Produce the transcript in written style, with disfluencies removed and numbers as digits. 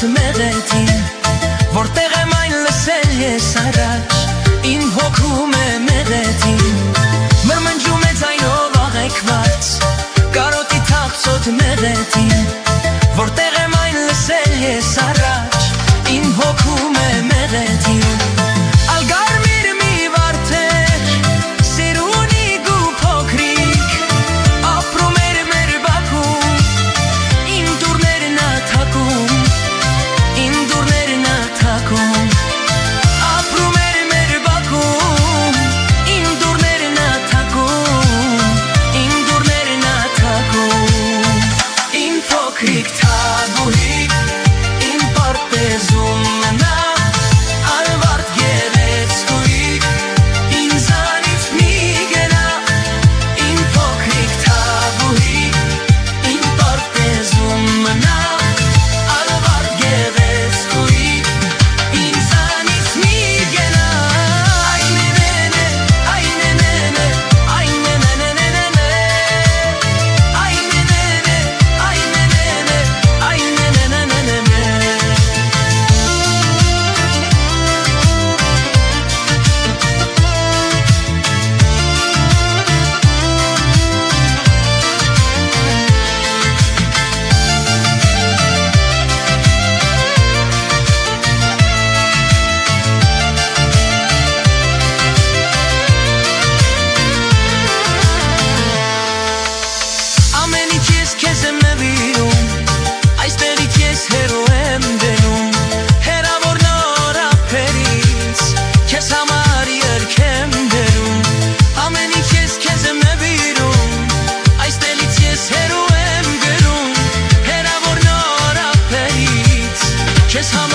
թափսոտ մեղեթին Որտեղ եմ այն լսել ես առաջ Իմ հոգում է մեղեթին Մրմնջում է ձայնով աղեքված Կարոտի թափսոտ մեղեթին Որտեղ եմ այն լսել ես առաջ Իմ հոգում է մեղեթին Ալգարմիր մի վարդեր Սիրունի գու փոքրիկ Ապրում էր մեր բակում Իմ դուրներն աթակում Իմ դուրներն աթակում Ապրում էր մեր բակում Իմ դուրներն աթակում Իմ դուրներն աթակում Իմ փոքրիկ թագուհիկ Իմ պարտեզում մնա Ալվարդ գեղեցկուհիկ Ինձանից մի գնա Իմ փոքրիկ թագուհիկ Իմ պարտեզում մնա Ալվարդ գեղեցկուհիկ Ինձանից մի գնա Այնենենե, այնենենե, այնենենենենե Այնենենե, այնենենե, այնենենենենե Ամենից ես քեզ եմ նվիրում Այստեղից ես հերո եմ դնում Հերավոր նոր ափերից Քեզ համար երգ եմ բերում Ամենից ես քեզ եմ նվիրում Այստեղից ես հերո եմ գրում Հերավոր նոր ափերից Քեզ համար